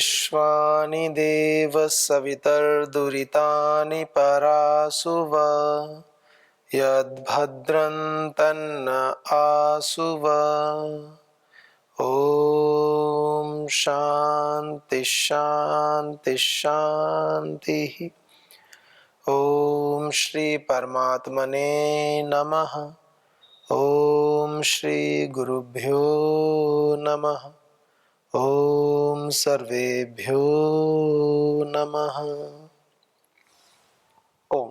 विश्वानि देव सवितर्दुरितानि परासुव यद्भद्रं तन्न आसुव। ओम शांति शांति शांति। ओम श्री परमात्मने नमः। ओम श्री गुरुभ्यो नमः। ओम सर्वेभ्यो नमः। ओम।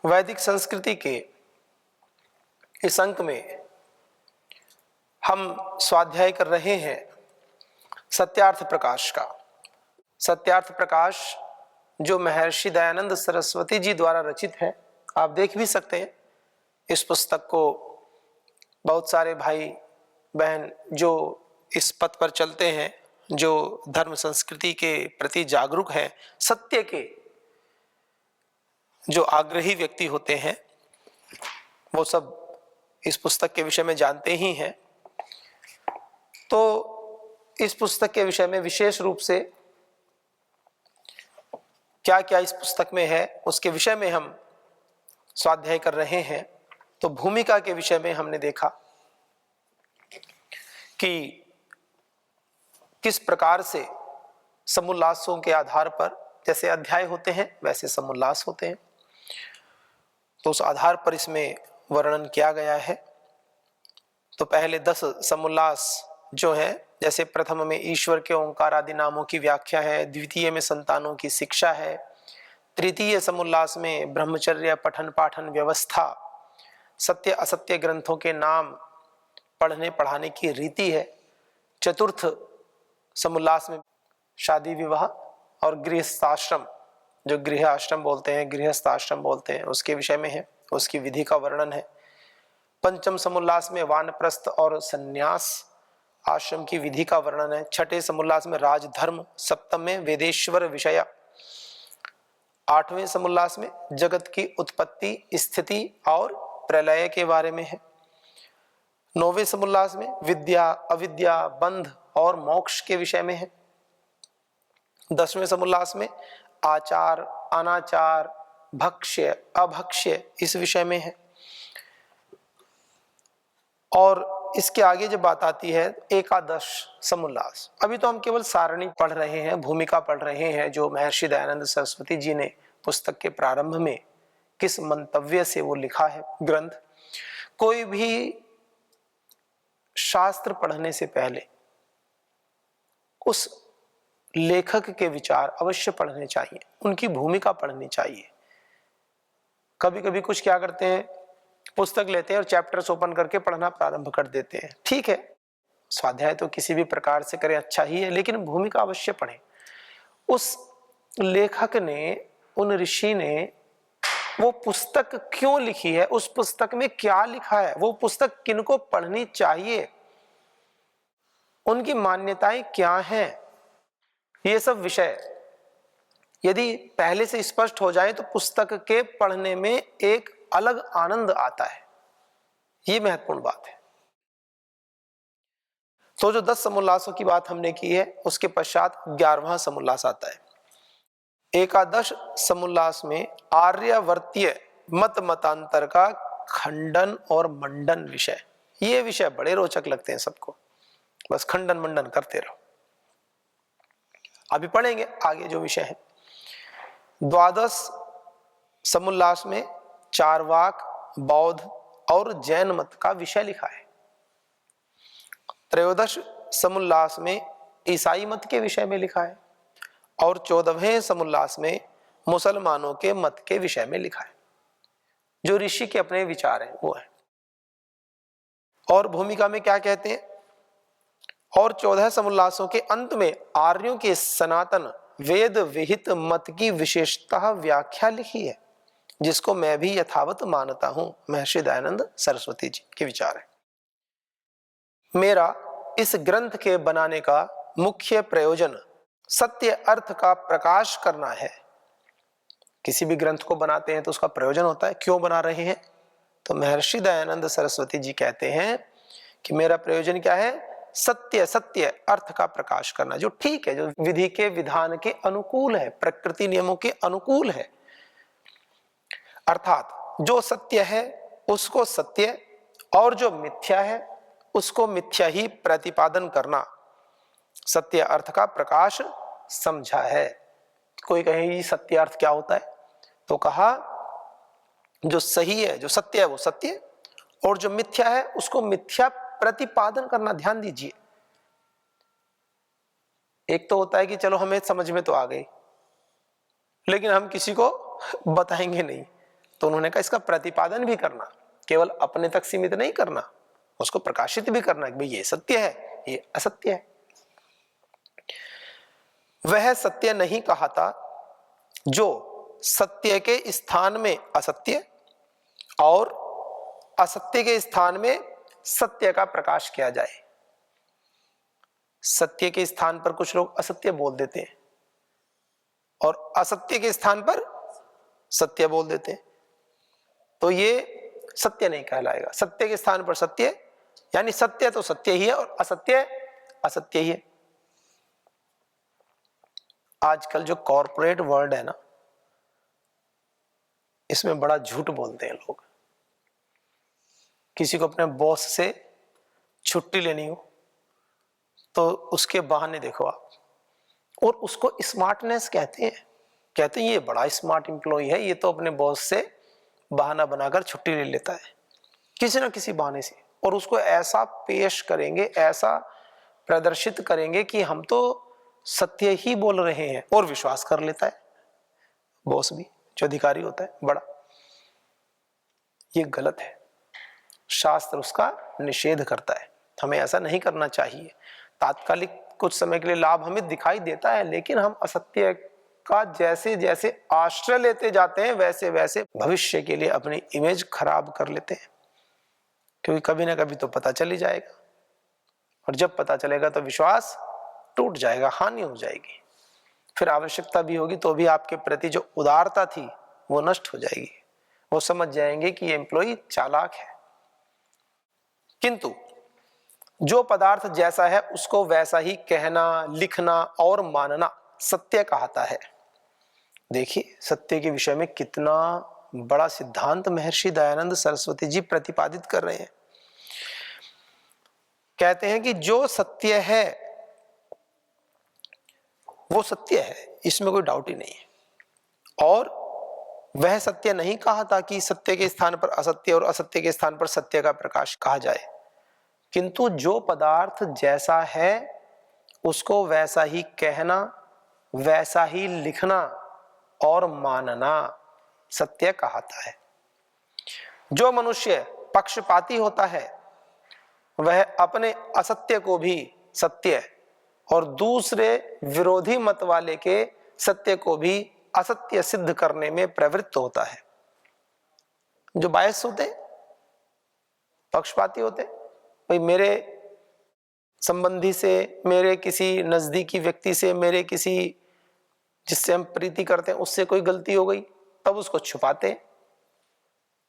वैदिक संस्कृति के इस अंक में हम स्वाध्याय कर रहे हैं सत्यार्थ प्रकाश का। सत्यार्थ प्रकाश जो महर्षि दयानंद सरस्वती जी द्वारा रचित है। आप देख भी सकते हैं इस पुस्तक को। बहुत सारे भाई बहन जो इस पथ पर चलते हैं, जो धर्म संस्कृति के प्रति जागरूक हैं, सत्य के जो आग्रही व्यक्ति होते हैं, वो सब इस पुस्तक के विषय में जानते ही हैं। तो इस पुस्तक के विषय में विशेष रूप से क्या क्या इस पुस्तक में है, उसके विषय में हम स्वाध्याय कर रहे हैं। तो भूमिका के विषय में हमने देखा कि किस प्रकार से समुल्लासों के आधार पर जैसे अध्याय होते हैं वैसे समुल्लास होते हैं। तो उस आधार पर इसमें वर्णन किया गया है। तो पहले 10 समुल्लास जो है, जैसे प्रथम में ईश्वर के ओंकार आदि नामों की व्याख्या है, द्वितीय में संतानों की शिक्षा है, तृतीय समुल्लास में ब्रह्मचर्य पठन पाठन व्यवस्था, सत्य असत्य ग्रंथों के नाम, पढ़ने पढ़ाने की रीति है। चतुर्थ समुल्लास में शादी विवाह और गृहस्थाश्रम, जो गृह आश्रम बोलते हैं, गृहस्थाश्रम बोलते हैं, उसके विषय में है, उसकी विधि का वर्णन है। पंचम समुल्लास में वानप्रस्थ और संन्यास आश्रम की विधि का वर्णन है। छठे समुल्लास में राजधर्म, सप्तम में वेदेश्वर विषय, आठवें समुल्लास में जगत की उत्पत्ति स्थिति और प्रलय के बारे में है। नौवें समुल्लास में विद्या अविद्या बंध और मोक्ष के विषय में है। 10वें समुल्लास में आचार अनाचार भक्ष्य अभक्ष्य इस विषय में है। और इसके आगे जब बात आती है एकादश समुल्लास। अभी तो हम केवल सारणी पढ़ रहे हैं, भूमिका पढ़ रहे हैं, जो महर्षि दयानंद सरस्वती जी ने पुस्तक के प्रारंभ में किस मंतव्य से वो लिखा है ग्रंथ। कोई भी शास्त्र पढ़ने से पहले उस लेखक के विचार अवश्य पढ़ने चाहिए, उनकी भूमिका पढ़नी चाहिए। कभी कभी कुछ क्या करते हैं, पुस्तक लेते हैं और चैप्टर्स ओपन करके पढ़ना प्रारंभ कर देते हैं। ठीक है, स्वाध्याय तो किसी भी प्रकार से करें अच्छा ही है, लेकिन भूमिका अवश्य पढ़ें। उस लेखक ने, उन ऋषि ने वो पुस्तक क्यों लिखी है, उस पुस्तक में क्या लिखा है, वो पुस्तक किनको पढ़नी चाहिए, उनकी मान्यताएं क्या हैं, ये सब विषय यदि पहले से स्पष्ट हो जाए तो पुस्तक के पढ़ने में एक अलग आनंद आता है। ये महत्वपूर्ण बात है। तो जो 10 समुल्लासों की बात हमने की है, उसके पश्चात 11वां समुल्लास आता है। एकादश समुल्लास में आर्यावर्तीय मत मतांतर का खंडन और मंडन विषय। ये विषय बड़े रोचक लगते हैं सबको, बस खंडन मंडन करते रहो। अभी पढ़ेंगे आगे जो विषय है। द्वादश समुल्लास में चारवाक, बौद्ध और जैन मत का विषय लिखा है। त्रयोदश समुल्लास में ईसाई मत के विषय में लिखा है और 14वें समुल्लास में मुसलमानों के मत के विषय में लिखा है। जो ऋषि के अपने विचार हैं वो है। और भूमिका में क्या कहते हैं, और 14 समुल्लासों के अंत में आर्यों के सनातन वेद विहित मत की विशेषतः व्याख्या लिखी है, जिसको मैं भी यथावत मानता हूं। महर्षि दयानंद सरस्वती जी के विचार है। मेरा इस ग्रंथ के बनाने का मुख्य प्रयोजन सत्य अर्थ का प्रकाश करना है। किसी भी ग्रंथ को बनाते हैं तो उसका प्रयोजन होता है, क्यों बना रहे हैं। तो महर्षि दयानंद सरस्वती जी कहते हैं कि मेरा प्रयोजन क्या है, सत्य सत्य अर्थ का प्रकाश करना, जो ठीक है, जो विधि के विधान के अनुकूल है, प्रकृति नियमों के अनुकूल है। अर्थात जो सत्य है उसको सत्य और जो मिथ्या है उसको मिथ्या ही प्रतिपादन करना सत्य अर्थ का प्रकाश समझा है। कोई कहे सत्य अर्थ क्या होता है, तो कहा जो सही है, जो सत्य है वो सत्य, और जो मिथ्या है उसको मिथ्या प्रतिपादन करना। ध्यान दीजिए, एक तो होता है कि चलो हमें समझ में तो आ गई, लेकिन हम किसी को बताएंगे नहीं, तो उन्होंने कहा इसका प्रतिपादन भी करना, केवल अपने तक सीमित नहीं करना, उसको प्रकाशित भी करना कि भाई ये सत्य है, ये असत्य है। वह सत्य नहीं कहता जो सत्य के स्थान में असत्य और असत्य के स्थान में सत्य का प्रकाश किया जाए। सत्य के स्थान पर कुछ लोग असत्य बोल देते हैं और असत्य के स्थान पर सत्य बोल देते हैं, तो ये सत्य नहीं कहलाएगा। सत्य के स्थान पर सत्य, यानी सत्य तो सत्य ही है और असत्य असत्य ही है। आजकल जो कॉरपोरेट वर्ल्ड है ना, इसमें बड़ा झूठ बोलते हैं लोग। किसी को अपने बॉस से छुट्टी लेनी हो तो उसके बहाने देखो आप, और उसको स्मार्टनेस कहते हैं। कहते हैं ये बड़ा स्मार्ट एम्प्लॉय है, ये तो अपने बॉस से बहाना बनाकर छुट्टी ले लेता है किसी ना किसी बहाने से, और उसको ऐसा पेश करेंगे, ऐसा प्रदर्शित करेंगे कि हम तो सत्य ही बोल रहे हैं, और विश्वास कर लेता है बॉस भी, जो अधिकारी होता है बड़ा। ये गलत है, शास्त्र उसका निषेध करता है। हमें ऐसा नहीं करना चाहिए। तात्कालिक कुछ समय के लिए लाभ हमें दिखाई देता है, लेकिन हम असत्य का जैसे जैसे आश्रय लेते जाते हैं वैसे वैसे भविष्य के लिए अपनी इमेज खराब कर लेते हैं, क्योंकि कभी ना कभी तो पता चल ही जाएगा, और जब पता चलेगा तो विश्वास टूट जाएगा, हानि हो जाएगी। फिर आवश्यकता भी होगी तो भी आपके प्रति जो उदारता थी वो नष्ट हो जाएगी। वो समझ जाएंगे कि ये एम्प्लॉय चालाक है। किंतु जो पदार्थ जैसा है उसको वैसा ही कहना, लिखना और मानना सत्य कहता है। देखिए सत्य के विषय में कितना बड़ा सिद्धांत महर्षि दयानंद सरस्वती जी प्रतिपादित कर रहे हैं। कहते हैं कि जो सत्य है वो सत्य है, इसमें कोई डाउट ही नहीं है। और वह सत्य नहीं कहा था कि सत्य के स्थान पर असत्य और असत्य के स्थान पर सत्य का प्रकाश कहा जाए, किंतु जो पदार्थ जैसा है उसको वैसा ही कहना, वैसा ही लिखना और मानना सत्य कहता है। जो मनुष्य पक्षपाती होता है वह अपने असत्य को भी सत्य और दूसरे विरोधी मत वाले के सत्य को भी असत्य सिद्ध करने में प्रवृत्त होता है। जो बायस होते, पक्षपाती होते, भाई मेरे संबंधी से, मेरे किसी नजदीकी व्यक्ति से, मेरे किसी जिससे हम प्रीति करते हैं उससे कोई गलती हो गई, तब उसको छुपाते हैं,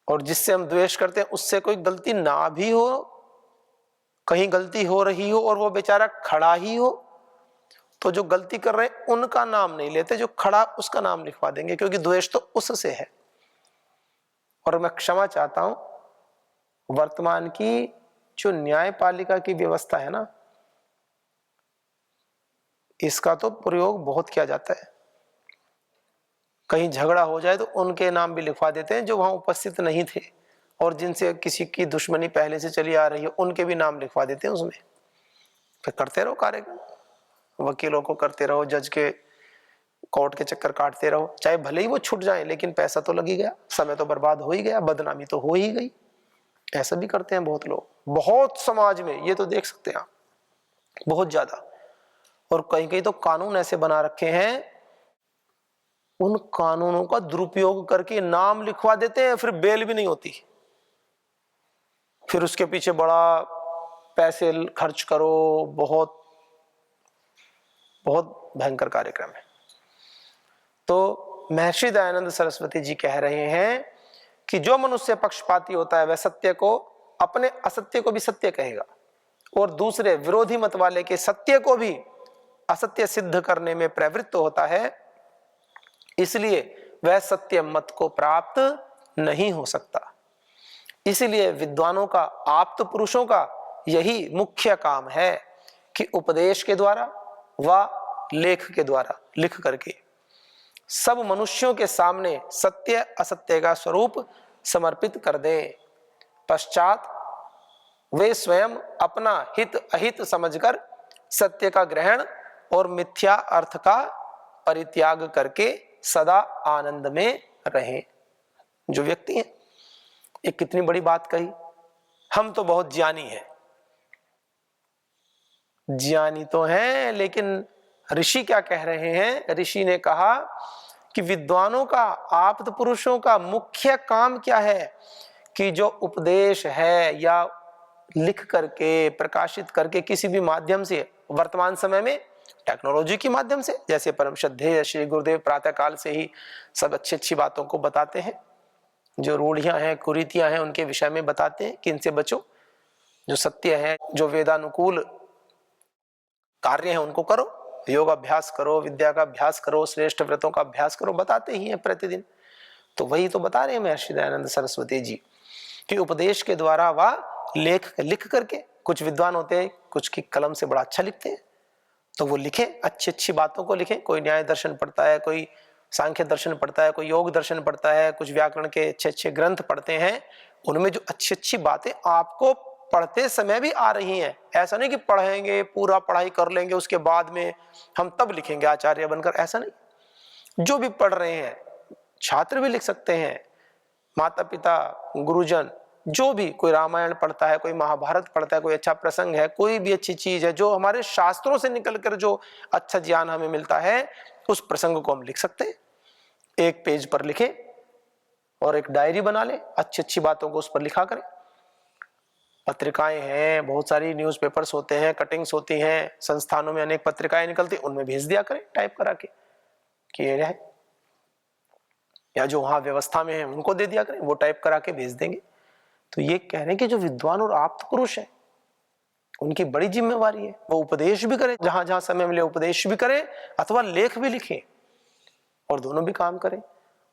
और जिससे हम द्वेष करते हैं उससे कोई गलती ना भी हो, कहीं गलती हो रही हो और वो बेचारा खड़ा ही हो, तो जो गलती कर रहे हैं उनका नाम नहीं लेते, जो खड़ा उसका नाम लिखवा देंगे, क्योंकि द्वेष तो उससे है। और मैं क्षमा चाहता हूं, वर्तमान की जो न्यायपालिका की व्यवस्था है ना, इसका तो प्रयोग बहुत किया जाता है। कहीं झगड़ा हो जाए तो उनके नाम भी लिखवा देते हैं जो वहां उपस्थित नहीं थे, और जिनसे किसी की दुश्मनी पहले से चली आ रही है उनके भी नाम लिखवा देते हैं उसमें। फिर करते रहो कार्यक्रम, वकीलों को करते रहो, जज के कोर्ट के चक्कर काटते रहो, चाहे भले ही वो छूट जाए लेकिन पैसा तो लग ही गया, समय तो बर्बाद हो ही गया, बदनामी तो हो ही गई। ऐसा भी करते हैं बहुत लोग, बहुत समाज में, ये तो देख सकते हैं आप, बहुत ज्यादा। और कहीं कहीं तो कानून ऐसे बना रखे हैं, उन कानूनों का दुरुपयोग करके नाम लिखवा देते हैं, फिर बेल भी नहीं होती, फिर उसके पीछे बड़ा पैसे खर्च करो, बहुत बहुत भयंकर कार्यक्रम है। तो महर्षि दयानंद सरस्वती जी कह रहे हैं कि जो मनुष्य पक्षपाती होता है वह सत्य को, अपने असत्य को भी सत्य कहेगा और दूसरे विरोधी मत वाले के सत्य को भी असत्य सिद्ध करने में प्रवृत्त होता है, इसलिए वह सत्य मत को प्राप्त नहीं हो सकता। इसलिए विद्वानों का, आप्त पुरुषों का यही मुख्य काम है कि उपदेश के द्वारा व लेख के द्वारा लिख करके सब मनुष्यों के सामने सत्य असत्य का स्वरूप समर्पित कर दें। पश्चात वे स्वयं अपना हित अहित समझकर सत्य का ग्रहण और मिथ्या अर्थ का परित्याग करके सदा आनंद में रहें। जो व्यक्ति हैं, ये कितनी बड़ी बात कही। हम तो बहुत ज्ञानी हैं, ज्ञानी तो हैं, लेकिन ऋषि क्या कह रहे हैं? ऋषि ने कहा कि विद्वानों का, आप्त पुरुषों का मुख्य काम क्या है कि जो उपदेश है या लिख करके, प्रकाशित करके किसी भी माध्यम से, वर्तमान समय में टेक्नोलॉजी के माध्यम से, जैसे परम श्रद्धेय श्री गुरुदेव प्रातः काल से ही सब अच्छी अच्छी बातों को बताते हैं, जो रूढ़ियां हैं, कुरीतियां हैं, उनके विषय में बताते हैं कि इनसे बचो, जो सत्य है, जो वेदानुकूल कार्य है उनको करो, योग अभ्यास करो, विद्या का अभ्यास करो, श्रेष्ठ व्रतों का अभ्यास करो, बताते ही हैं प्रतिदिन। तो वही तो बता रहे हैं महर्षि दयानंद सरस्वती जी कि उपदेश के द्वारा व लेख लिख करके, कुछ विद्वान होते हैं, कुछ की कलम से बड़ा अच्छा लिखते हैं, तो वो लिखें, अच्छी अच्छी बातों को लिखें। कोई न्याय दर्शन पढ़ता है, कोई सांख्य दर्शन पढ़ता है, कोई योग दर्शन पढ़ता है, कुछ व्याकरण के अच्छे अच्छे ग्रंथ पढ़ते हैं, उनमें जो अच्छी अच्छी बातें आपको पढ़ते समय भी आ रही हैं। ऐसा नहीं कि पढ़ेंगे, पूरा पढ़ाई कर लेंगे, उसके बाद में हम तब लिखेंगे आचार्य बनकर, ऐसा नहीं। जो भी पढ़ रहे हैं, छात्र भी लिख सकते हैं, माता पिता, गुरुजन, जो भी, कोई रामायण पढ़ता है, कोई महाभारत पढ़ता है, कोई अच्छा प्रसंग है, कोई भी अच्छी चीज है जो हमारे शास्त्रों से निकलकर जो अच्छा ज्ञान हमें मिलता है, उस प्रसंग को हम लिख सकते हैं। एक पेज पर लिखें और एक डायरी बना ले, अच्छी अच्छी बातों को उस पर लिखा करें। पत्रिकाएं हैं, बहुत सारी न्यूज़पेपर्स होते हैं, कटिंग्स होती हैं, संस्थानों में अनेक पत्रिकाएं निकलती, उनमें भेज दिया करें टाइप करा के कि ये है, या जो वहां व्यवस्था में है उनको दे दिया करें, वो टाइप करा के भेज देंगे। तो ये कह रहे हैं कि जो विद्वान और आप्त पुरुष है, उनकी बड़ी जिम्मेवारी है, वो उपदेश भी करें, जहां जहां समय मिले उपदेश भी करें, अथवा लेख भी लिखें, और दोनों भी काम करें।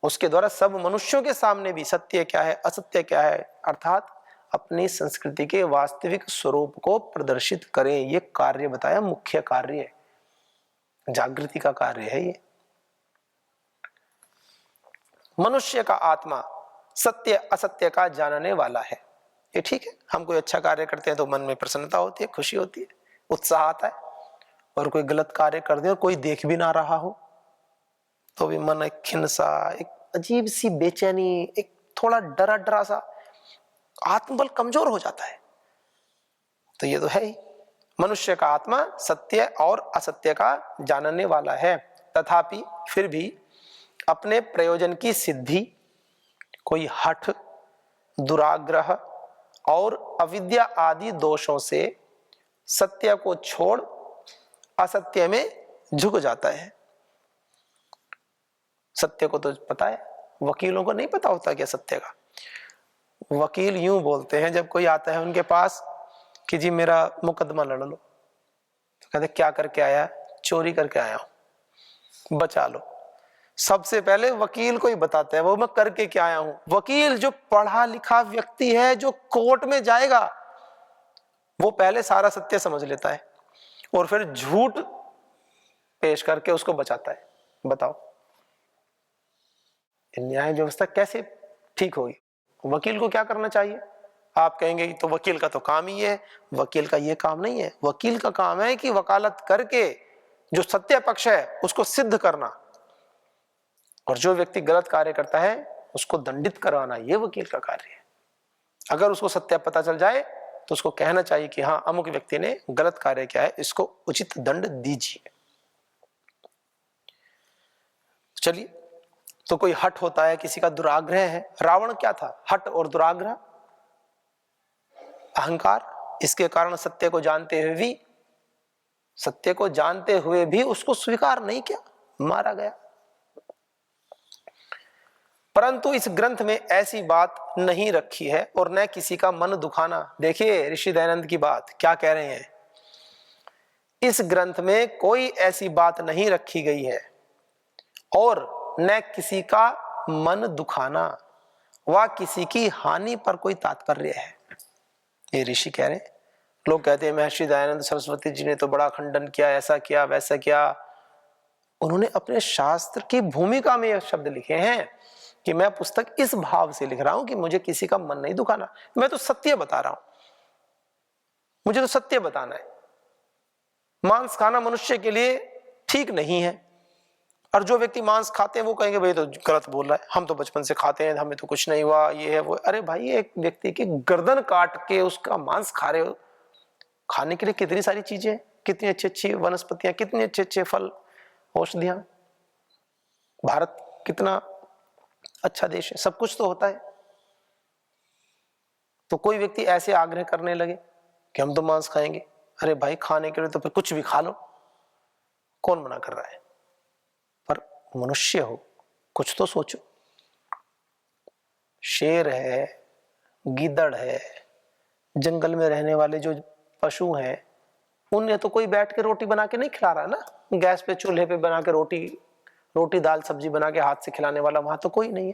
उसके द्वारा सब मनुष्यों के सामने भी सत्य क्या है, असत्य क्या है, अर्थात अपनी संस्कृति के वास्तविक स्वरूप को प्रदर्शित करें। ये कार्य बताया, मुख्य कार्य है, जागृति का कार्य है ये। मनुष्य का आत्मा सत्य असत्य का जानने वाला है, ये ठीक है। हम कोई अच्छा कार्य करते हैं तो मन में प्रसन्नता होती है, खुशी होती है, उत्साह आता है। और कोई गलत कार्य कर दे और कोई देख भी ना रहा हो तो भी मन एक खिन्नसा, एक अजीब सी बेचैनी, एक थोड़ा डरा डरा सा, आत्मबल कमजोर हो जाता है। तो ये तो है ही, मनुष्य का आत्मा सत्य और असत्य का जानने वाला है, तथापि फिर भी अपने प्रयोजन की सिद्धि, कोई हठ, दुराग्रह और अविद्या आदि दोषों से सत्य को छोड़ असत्य में झुक जाता है। सत्य को तो पता है, वकीलों को नहीं पता होता क्या सत्य का। वकील यूं बोलते हैं जब कोई आता है उनके पास कि जी मेरा मुकदमा लड़ लो, तो कहते क्या करके आया? चोरी करके आया हूं, बचा लो। सबसे पहले वकील को ही बताते हैं वो मैं करके क्या आया हूं। वकील जो पढ़ा लिखा व्यक्ति है, जो कोर्ट में जाएगा, वो पहले सारा सत्य समझ लेता है और फिर झूठ पेश करके उसको बचाता है। बताओ न्याय व्यवस्था कैसे ठीक होगी? वकील को क्या करना चाहिए? आप कहेंगे तो वकील का तो काम ही है। वकील का ये काम नहीं है। वकील का काम है कि वकालत करके जो सत्य पक्ष है उसको सिद्ध करना, और जो व्यक्ति गलत कार्य करता है उसको दंडित करवाना, ये वकील का कार्य है। अगर उसको सत्य पता चल जाए तो उसको कहना चाहिए कि हाँ अमुक व्यक्ति ने गलत कार्य किया है, इसको उचित दंड दीजिए। चलिए, तो कोई हट होता है, किसी का दुराग्रह है। रावण क्या था? हट और दुराग्रह, अहंकार। इसके कारण सत्य को जानते हुए भी उसको स्वीकार नहीं किया, मारा गया। परंतु इस ग्रंथ में ऐसी बात नहीं रखी है और न किसी का मन दुखाना। देखिए ऋषि दयानंद की बात क्या कह रहे हैं, इस ग्रंथ में कोई ऐसी बात नहीं रखी गई है और न किसी का मन दुखाना व किसी की हानि पर कोई तात्पर्य है। ये ऋषि कह रहे हैं। लोग कहते हैं महर्षि दयानंद सरस्वती जी ने तो बड़ा खंडन किया, ऐसा किया वैसा किया। उन्होंने अपने शास्त्र की भूमिका में यह शब्द लिखे हैं कि मैं पुस्तक इस भाव से लिख रहा हूं कि मुझे किसी का मन नहीं दुखाना, मैं तो सत्य बता रहा हूं, मुझे तो सत्य बताना है। मांस खाना मनुष्य के लिए ठीक नहीं है, और जो व्यक्ति मांस खाते हैं वो कहेंगे भाई तो गलत बोल रहा है, हम तो बचपन से खाते हैं, हमें तो कुछ नहीं हुआ, ये है वो। अरे भाई, एक व्यक्ति की गर्दन काट के उसका मांस खा रहे हो। खाने के लिए कितनी सारी चीजें, कितनी अच्छी अच्छी वनस्पतियां, कितने अच्छे अच्छे फल, औषधियां। भारत कितना अच्छा देश है, सब कुछ तो होता है। तो कोई व्यक्ति ऐसे आग्रह करने लगे कि हम तो मांस खाएंगे, अरे भाई खाने के लिए तो फिर कुछ भी खा लो, कौन मना कर रहा है? पर मनुष्य हो, कुछ तो सोचो। शेर है, गीदड़ है, जंगल में रहने वाले जो पशु हैं, उन्हें तो कोई बैठ के रोटी बना के नहीं खिला रहा ना, गैस पे चूल्हे पे बना के रोटी दाल सब्जी बना के हाथ से खिलाने वाला वहां तो कोई नहीं है।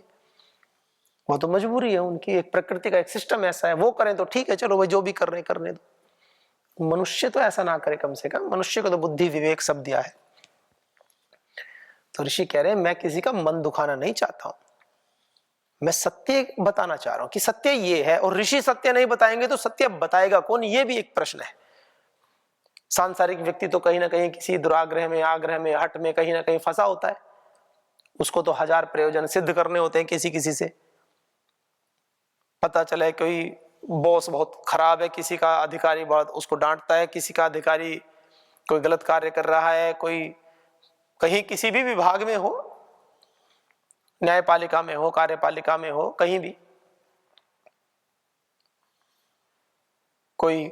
वो तो मजबूरी है उनकी, एक प्रकृति का एक सिस्टम ऐसा है, वो करें तो ठीक है, चलो भाई जो भी कर रहे हैं करने दो। मनुष्य तो ऐसा ना करे, कम से कम मनुष्य को तो बुद्धि विवेक सब दिया है। तो ऋषि कह रहे हैं मैं किसी का मन दुखाना नहीं चाहता हूं, मैं सत्य बताना चाह रहा हूं कि सत्य ये है। और ऋषि सत्य नहीं बताएंगे तो सत्य बताएगा कौन, ये भी एक प्रश्न है। सांसारिक व्यक्ति तो कहीं ना कहीं किसी दुराग्रह में, आग्रह में, हट में कहीं ना कहीं फंसा होता है। उसको तो हजार प्रयोजन सिद्ध करने होते हैं किसी किसी से। पता चले कोई बॉस बहुत खराब है, किसी का अधिकारी बहुत उसको डांटता है, किसी का अधिकारी कोई गलत कार्य कर रहा है, कोई कहीं किसी भी विभाग में हो, न्यायपालिका में हो, कार्यपालिका में हो, कहीं भी कोई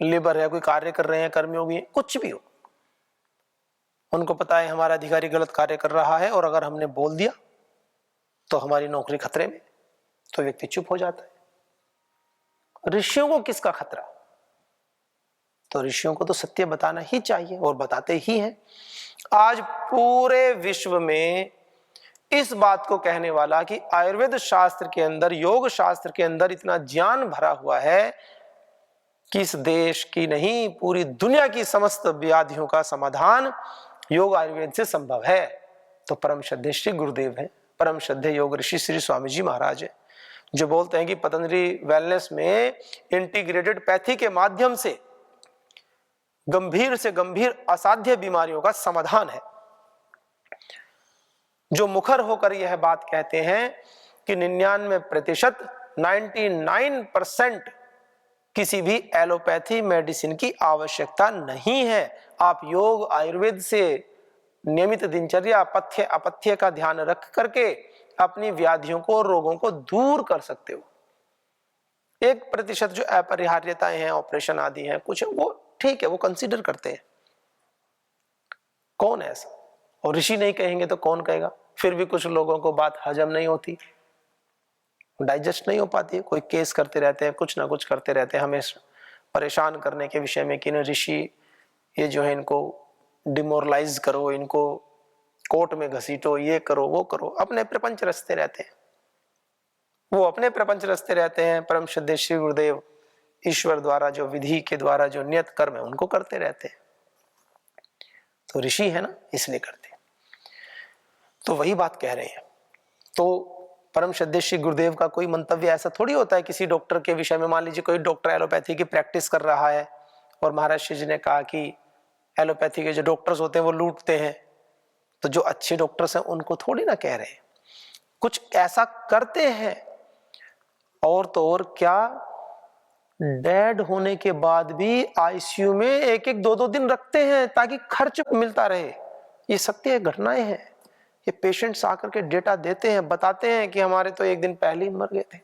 लेबर है, कोई कार्य कर रहे हैं, कर्मियों भी, कुछ भी हो, उनको पता है हमारा अधिकारी गलत कार्य कर रहा है और अगर हमने बोल दिया तो हमारी नौकरी खतरे में, तो व्यक्ति चुप हो जाता है। ऋषियों को किसका खतरा? तो ऋषियों को तो सत्य बताना ही चाहिए और बताते ही हैं। आज पूरे विश्व में इस बात को कहने वाला कि आयुर्वेद शास्त्र के अंदर, योग शास्त्र के अंदर इतना ज्ञान भरा हुआ है कि इस देश की नहीं पूरी दुनिया की समस्त व्याधियों का समाधान योग आयुर्वेद से संभव है। तो परम श्रद्धेय श्री गुरुदेव है, परम श्रद्धेय योग ऋषि श्री स्वामी जी महाराज है, जो बोलते हैं कि पतंजलि वेलनेस में इंटीग्रेटेड पैथी के माध्यम से गंभीर से गंभीर असाध्य बीमारियों का समाधान है। जो मुखर होकर यह बात कहते हैं कि 99% 99% किसी भी एलोपैथी मेडिसिन की आवश्यकता नहीं है। आप योग आयुर्वेद से नियमित दिनचर्या, पथ्य अपथ्य का ध्यान रख करके अपनी व्याधियों को, रोगों को दूर कर सकते हो। 1% जो अपरिहार्यताएं हैं, ऑपरेशन आदि हैं कुछ, वो ठीक है, वो कंसीडर करते हैं। कौन है ऐसा? और ऋषि नहीं कहेंगे तो कौन कहेगा? फिर भी कुछ लोगों को बात हजम नहीं होती, डाइजेस्ट नहीं हो पाती, कोई केस करते रहते हैं, कुछ ना कुछ करते रहते हैं हमेशा परेशान करने के विषय में कि न ऋषि ये जो है इनको डिमोरलाइज करो, इनको कोर्ट में घसीटो, ये करो वो करो। अपने प्रपंच रचते रहते हैं, वो अपने प्रपंच रचते रहते हैं। परम श्रद्धेय श्री गुरुदेव ईश्वर द्वारा जो विधि के द्वारा जो नियत कर्म है उनको करते रहते हैं। तो ऋषि है ना, इसलिए करते हैं। तो वही बात कह रहे हैं। तो परम श्रद्धेय श्री गुरुदेव का कोई मंतव्य ऐसा थोड़ी होता है किसी डॉक्टर के विषय में। मान लीजिए कोई डॉक्टर एलोपैथी की प्रैक्टिस कर रहा है और महाराज श्री जी ने कहा कि एलोपैथी के जो डॉक्टर्स होते हैं वो लूटते हैं, तो जो अच्छे डॉक्टर्स हैं उनको थोड़ी ना कह रहे हैं, कुछ ऐसा करते हैं। और तो और क्या, डेड होने के बाद भी आईसीयू में 1-1, 2-2 दिन रखते हैं ताकि खर्च मिलता रहे। ये सत्य घटनाएं हैं। ये पेशेंट्स आकर के डेटा देते हैं, बताते हैं कि हमारे तो 1 दिन पहले ही मर गए थे।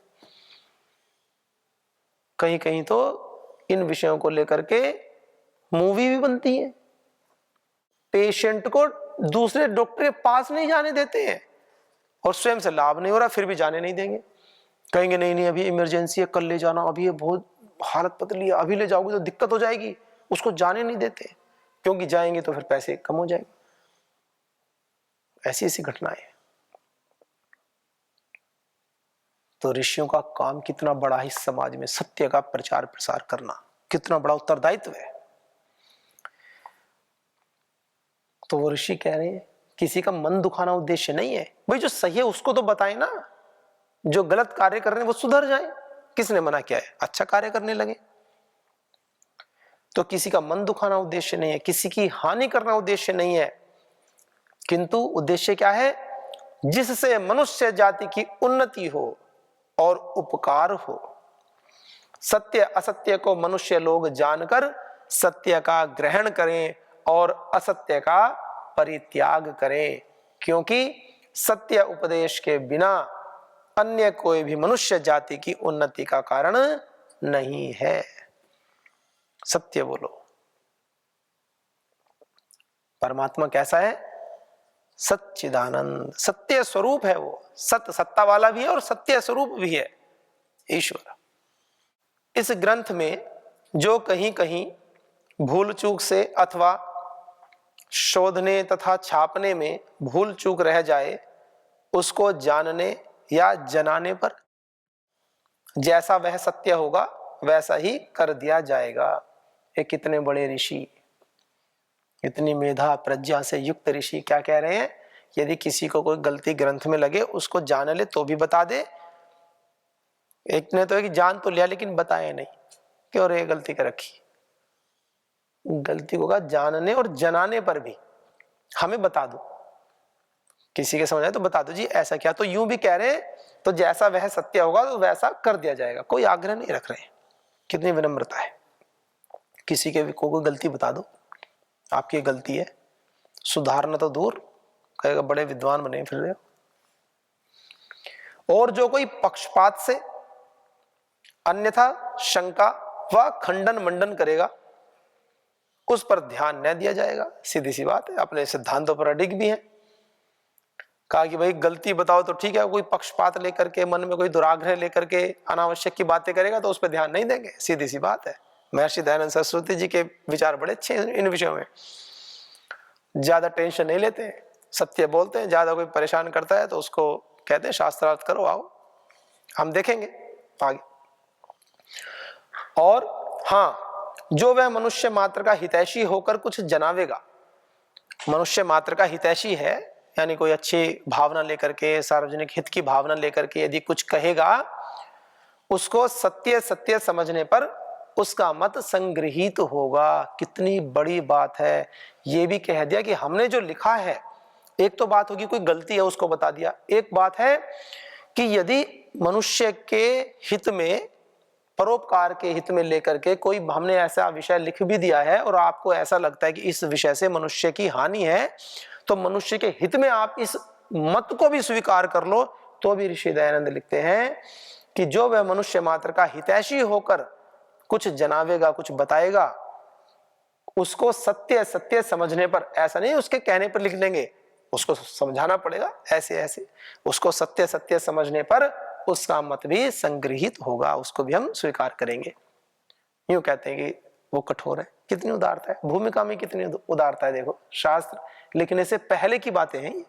कहीं कहीं तो इन विषयों को लेकर के मूवी भी बनती है। पेशेंट को दूसरे डॉक्टर के पास नहीं जाने देते हैं, और स्वयं से लाभ नहीं हो रहा फिर भी जाने नहीं देंगे, कहेंगे नहीं नहीं अभी इमरजेंसी है, कल ले जाना, अभी ये बहुत हालत पतली है, अभी ले जाओगे तो दिक्कत हो जाएगी, उसको जाने नहीं देते, क्योंकि जाएंगे तो फिर पैसे कम हो जाएंगे। ऐसी ऐसी घटनाएं। तो ऋषियों का काम कितना बड़ा है, समाज में सत्य का प्रचार प्रसार करना कितना बड़ा उत्तरदायित्व है। तो वो ऋषि कह रहे हैं किसी का मन दुखाना उद्देश्य नहीं है, भाई जो सही है उसको तो बताएं ना, जो गलत कार्य कर रहे हैं वो सुधर जाए, किसने मना किया है, अच्छा कार्य करने लगे। तो किसी का मन दुखाना उद्देश्य नहीं है, किसी की हानि करना उद्देश्य नहीं है, किंतु उद्देश्य क्या है, जिससे मनुष्य जाति की उन्नति हो और उपकार हो। सत्य असत्य को मनुष्य लोग जानकर सत्य का ग्रहण करें और असत्य का परित्याग करें, क्योंकि सत्य उपदेश के बिना अन्य कोई भी मनुष्य जाति की उन्नति का कारण नहीं है। सत्य बोलो। परमात्मा कैसा है, सच्चिदानंद, सत्य स्वरूप है वो, सत्य सत्ता वाला भी है और सत्य स्वरूप भी है ईश्वर। इस ग्रंथ में जो कहीं कहीं भूल चूक से अथवा शोधने तथा छापने में भूल चूक रह जाए, उसको जानने या जनाने पर जैसा वह सत्य होगा वैसा ही कर दिया जाएगा। ये कितने बड़े ऋषि, इतनी मेधा प्रज्ञा से युक्त ऋषि क्या कह रहे हैं, यदि किसी को कोई गलती ग्रंथ में लगे उसको जान ले तो भी बता दे। एक ने तो है कि जान तो लिया लेकिन बताया नहीं, क्यों रे गलती कर रखी, गलती को कहा जानने और जनाने पर भी हमें बता दो, किसी के समझ आए तो बता दो जी ऐसा क्या। तो यूं भी कह रहे हैं तो जैसा वह सत्य होगा तो वैसा कर दिया जाएगा, कोई आग्रह नहीं रख रहे हैं। कितनी विनम्रता है, किसी के को कोई गलती बता दो, आपकी गलती है, सुधारना तो दूर, कहेगा बड़े विद्वान बने फिर रहे हो। और जो कोई पक्षपात से अन्यथा शंका व खंडन मंडन करेगा उस पर ध्यान न दिया जाएगा। सीधी सी बात है, अपने सिद्धांतों पर अडिग भी है। कहा कि भाई गलती बताओ तो ठीक है, कोई पक्षपात लेकर के मन में कोई दुराग्रह लेकर के अनावश्यक की बातें करेगा तो उस पर ध्यान नहीं देंगे, सीधी सी बात है। महर्षि दयानंद सरस्वती जी के विचार बड़े अच्छे हैं इन विषयों में, ज्यादा टेंशन नहीं लेते हैं, सत्य बोलते हैं। ज्यादा कोई परेशान करता है तो उसको कहते हैं शास्त्रार्थ करो, आओ हम देखेंगे आगे। और हाँ, जो वह मनुष्य मात्र का हितैषी होकर कुछ जनावेगा, मनुष्य मात्र का हितैषी है यानी कोई अच्छी भावना लेकर के, सार्वजनिक हित की भावना लेकर के यदि कुछ कहेगा, उसको सत्य सत्य समझने पर उसका मत संग्रहित होगा। कितनी बड़ी बात है, ये भी कह दिया कि हमने जो लिखा है, एक तो बात होगी कोई गलती है उसको बता दिया, एक बात है कि यदि मनुष्य के हित में, परोपकार के हित में लेकर के कोई हमने ऐसा विषय लिख भी दिया है और आपको ऐसा लगता है कि इस विषय से मनुष्य की हानि है, तो मनुष्य के हित में आप इस मत को भी स्वीकार कर लो, तो भी ऋषि दयानंद लिखते हैं कि जो वह मनुष्य मात्र का हितैषी होकर कुछ जनावेगा, कुछ बताएगा, उसको सत्य सत्य समझने पर, ऐसा नहीं उसके कहने पर लिख लेंगे, उसको समझाना पड़ेगा ऐसे ऐसे, उसको सत्य सत्य समझने पर उसका मत भी संग्रहित होगा, उसको भी हम स्वीकार करेंगे। यूं कहते हैं कि वो कठोर है, कितनी उदारता है, भूमिका में कितनी उदारता है। देखो शास्त्र लिखने से पहले की बातें हैं ये।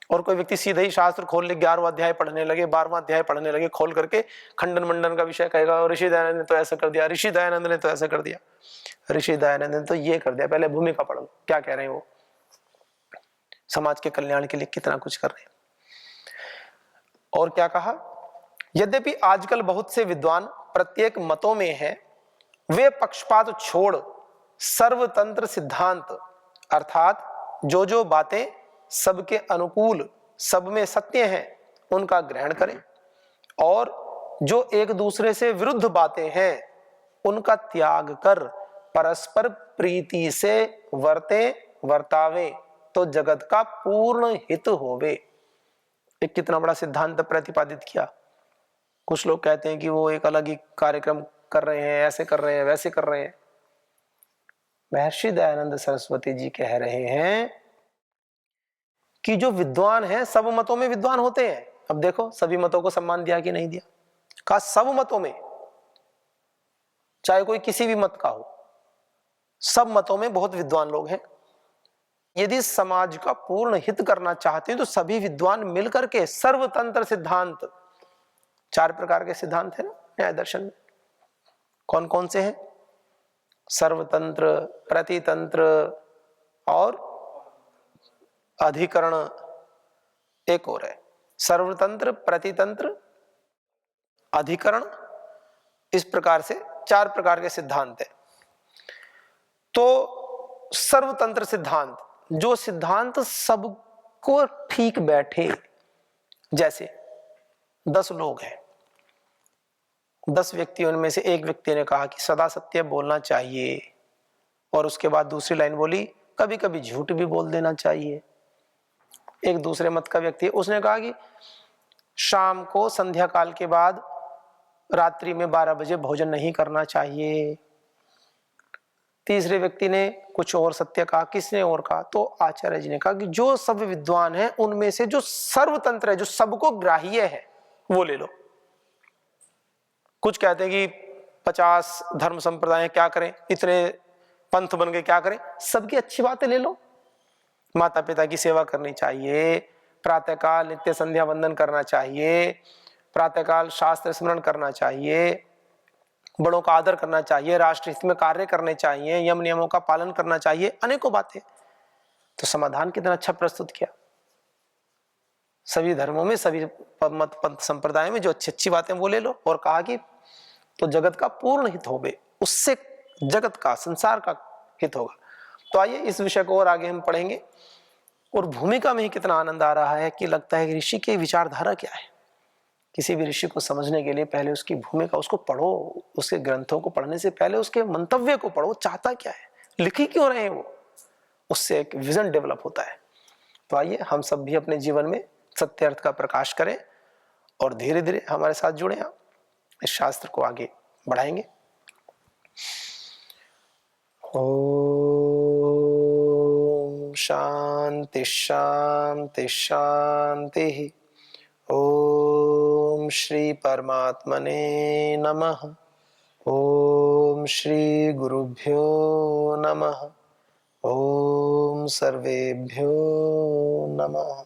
और कोई व्यक्ति सीधे ही शास्त्र खोल ले, 11वां अध्याय पढ़ने लगे, 12वां अध्याय पढ़ने लगे, खोल करके खंडन मंडन का विषय कहेगा, और ऋषि दयानंद ने तो ऐसा कर दिया, ऋषि दयानंद ने तो ऐसा कर दिया, ऋषि दयानंद ने तो ये कर दिया। पहले भूमिका पढ़ लो, क्या कह रहे हैं वो, समाज के कल्याण के लिए कितना कुछ कर रहे हैं। और क्या कहा, यद्यपि आजकल बहुत से विद्वान प्रत्येक मतों में हैं, वे पक्षपात छोड़ सर्वतंत्र सिद्धांत अर्थात जो बातें सबके अनुकूल, सब में सत्य हैं, उनका ग्रहण करें, और जो एक दूसरे से विरुद्ध बातें हैं उनका त्याग कर परस्पर प्रीति से वर्तावे, तो जगत का पूर्ण हित होवे। एक कितना बड़ा सिद्धांत प्रतिपादित किया। कुछ लोग कहते हैं कि वो एक अलग ही कार्यक्रम कर रहे हैं, ऐसे कर रहे हैं, वैसे कर रहे हैं। महर्षि दयानंद सरस्वती जी कह रहे हैं कि जो विद्वान हैं सब मतों में विद्वान होते हैं। अब देखो सभी मतों को सम्मान दिया कि नहीं दिया? कहा सब मतों में, चाहे कोई किसी भी मत का हो, सब मतों में बहुत विद्वान लोग हैं। यदि समाज का पूर्ण हित करना चाहते हैं तो सभी विद्वान मिलकर के सर्वतंत्र सिद्धांत, 4 प्रकार के सिद्धांत है ना न्याय दर्शन में, कौन कौन से हैं? सर्वतंत्र, प्रतितंत्र और अधिकरण, एक और है सर्वतंत्र, प्रतितंत्र, अधिकरण। इस प्रकार से 4 प्रकार के सिद्धांत है। तो सर्वतंत्र सिद्धांत, जो सिद्धांत सबको ठीक बैठे, जैसे 10 लोग हैं, 10 व्यक्ति, उनमें से एक व्यक्ति ने कहा कि सदा सत्य बोलना चाहिए, और उसके बाद दूसरी लाइन बोली कभी कभी झूठ भी बोल देना चाहिए। एक दूसरे मत का व्यक्ति, उसने कहा कि शाम को संध्या काल के बाद रात्रि में 12 बजे भोजन नहीं करना चाहिए। तीसरे व्यक्ति ने कुछ और सत्य कहा। किसने और कहा? तो आचार्य जी ने कहा कि जो सब विद्वान हैं उनमें से जो सर्वतंत्र है, जो सबको ग्राह्य है, वो ले लो। कुछ कहते हैं कि 50 धर्म संप्रदाय क्या करें, इतने पंथ बन गए क्या करें, सबकी अच्छी बातें ले लो। माता पिता की सेवा करनी चाहिए, प्रातःकाल नित्य संध्या वंदन करना चाहिए, प्रातःकाल शास्त्र स्मरण करना चाहिए, बड़ों का आदर करना चाहिए, राष्ट्र हित में कार्य करने चाहिए, यम नियमों का पालन करना चाहिए, अनेकों बातें। तो समाधान कितना अच्छा प्रस्तुत किया। सभी धर्मों में, सभी मत पंथ संप्रदाय में जो अच्छी अच्छी बातें वो ले लो, और कहा कि तो जगत का पूर्ण हित होवे, उससे जगत का, संसार का हित होगा। तो आइए इस विषय को और आगे हम पढ़ेंगे। और भूमिका में ही कितना आनंद आ रहा है कि लगता है कि ऋषि की विचारधारा क्या है। किसी भी ऋषि को समझने के लिए पहले उसकी भूमिका, उसको पढ़ो, उसके ग्रंथों को पढ़ने से पहले उसके मंतव्य को पढ़ो, चाहता क्या है, लिखी क्यों रहे हैं वो, उससे एक विजन डेवलप होता है। तो आइए हम सब भी अपने जीवन में सत्य अर्थ का प्रकाश करें और धीरे धीरे हमारे साथ जुड़े, आप इस शास्त्र को आगे बढ़ाएंगे। ओम शांति शांति शांति। ओम श्री परमात्मने नमः। ओम श्री गुरुभ्यो नमः। ओम सर्वेभ्यो नमः।